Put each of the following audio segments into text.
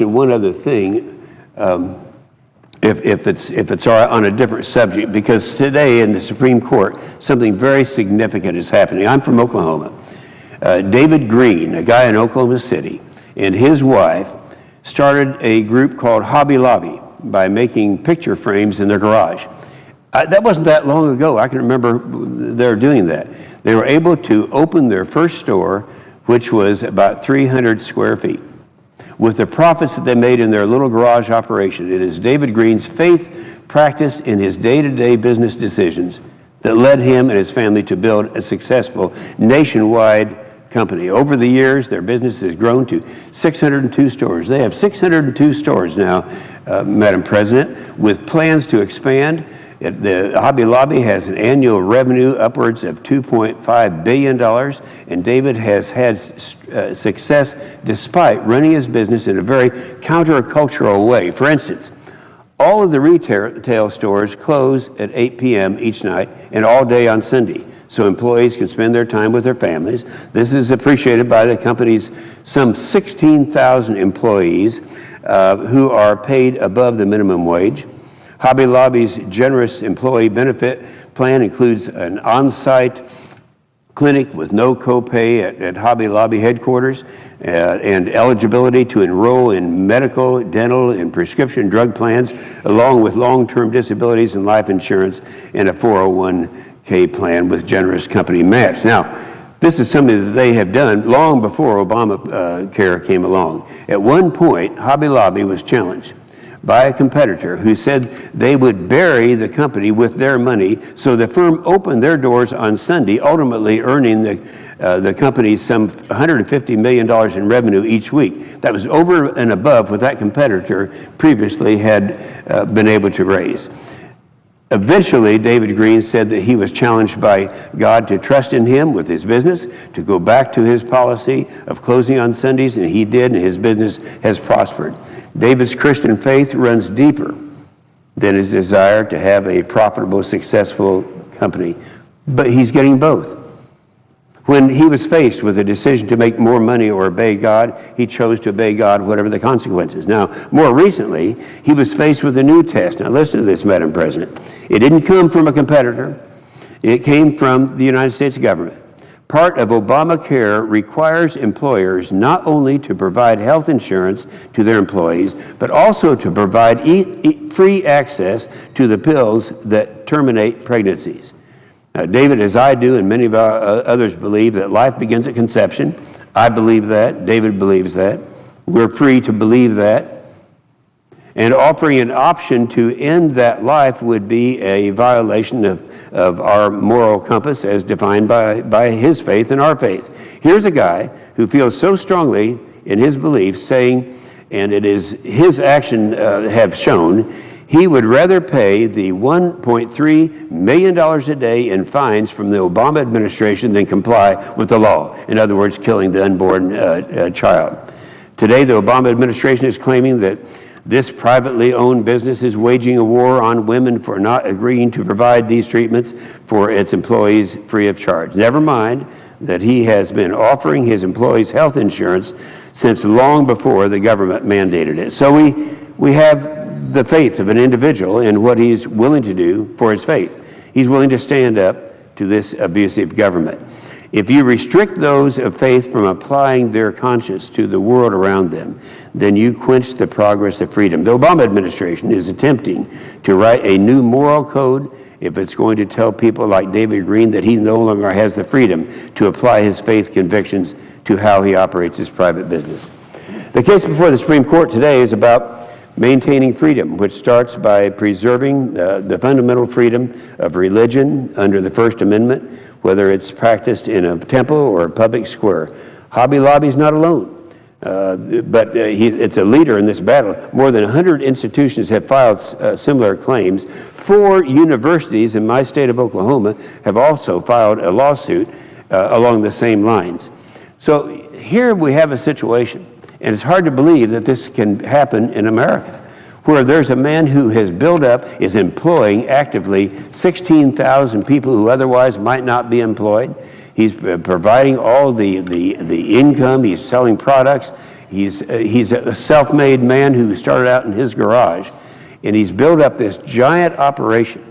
one other thing, if it's all right, on a different subject, because today in the Supreme Court, something very significant is happening. I'm from Oklahoma. David Green, a guy in Oklahoma City, and his wife started a group called Hobby Lobby by making picture frames in their garage. That wasn't that long ago. I can remember they're doing that. They were able to open their first store, which was about 300 square feet. With the profits that they made in their little garage operation, it is David Green's faith practiced in his day-to-day business decisions that led him and his family to build a successful nationwide company. Over the years, their business has grown to 602 stores. They have 602 stores now, Madam President, with plans to expand. The Hobby Lobby has an annual revenue upwards of $2.5 billion, and David has had success despite running his business in a very countercultural way. For instance, all of the retail stores close at 8 p.m. each night and all day on Sunday, so employees can spend their time with their families. This is appreciated by the company's some 16,000 employees who are paid above the minimum wage. Hobby Lobby's generous employee benefit plan includes an on-site clinic with no copay at Hobby Lobby headquarters and eligibility to enroll in medical, dental, and prescription drug plans, along with long-term disabilities and life insurance, and a 401k plan with generous company match. Now, this is something that they have done long before ObamaCare came along. At one point, Hobby Lobby was challenged by a competitor who said they would bury the company with their money, so the firm opened their doors on Sunday, ultimately earning the company some $150 million in revenue each week. That was over and above what that competitor previously had been able to raise. Eventually, David Green said that he was challenged by God to trust in him with his business, to go back to his policy of closing on Sundays, and he did, and his business has prospered. David's Christian faith runs deeper than his desire to have a profitable, successful company, but he's getting both. When he was faced with a decision to make more money or obey God, he chose to obey God, whatever the consequences. Now, more recently, he was faced with a new test. Now, listen to this, Madam President. It didn't come from a competitor. It came from the United States government. Part of ObamaCare requires employers not only to provide health insurance to their employees, but also to provide free access to the pills that terminate pregnancies. David, as I do, and many of our others believe that life begins at conception. I believe that. David believes that. We're free to believe that. And offering an option to end that life would be a violation of our moral compass as defined by his faith and our faith. Here's a guy who feels so strongly in his beliefs, saying, and it is his action have shown, he would rather pay the $1.3 million a day in fines from the Obama administration than comply with the law. In other words, killing the unborn child. Today, the Obama administration is claiming that this privately owned business is waging a war on women for not agreeing to provide these treatments for its employees free of charge. Never mind that he has been offering his employees health insurance since long before the government mandated it. So we have the faith of an individual in what he's willing to do for his faith. He's willing to stand up to this abusive government. If you restrict those of faith from applying their conscience to the world around them, then you quench the progress of freedom. The Obama administration is attempting to write a new moral code if it's going to tell people like David Green that he no longer has the freedom to apply his faith convictions to how he operates his private business. The case before the Supreme Court today is about maintaining freedom, which starts by preserving the fundamental freedom of religion under the First Amendment, whether it's practiced in a temple or a public square. Hobby Lobby is not alone, but it's a leader in this battle. More than 100 institutions have filed similar claims. 4 universities in my state of Oklahoma have also filed a lawsuit along the same lines. So here we have a situation, and it's hard to believe that this can happen in America, where there's a man who has built up, is employing actively 16,000 people who otherwise might not be employed. He's providing all the income, he's selling products, He's a self-made man who started out in his garage, and he's built up this giant operation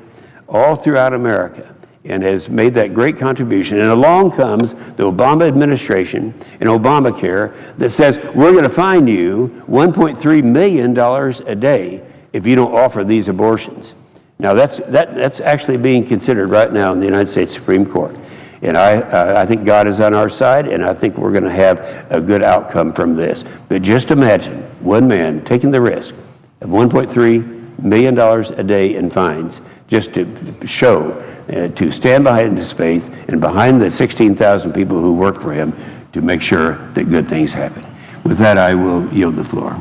all throughout America and has made that great contribution. And along comes the Obama administration and ObamaCare that says, we're going to fine you $1.3 million a day if you don't offer these abortions. Now, that's actually being considered right now in the United States Supreme Court. And I think God is on our side, and I think we're going to have a good outcome from this. But just imagine one man taking the risk of $1.3 million a day in fines just to show, to stand behind his faith and behind the 16,000 people who work for him to make sure that good things happen. With that, I will yield the floor.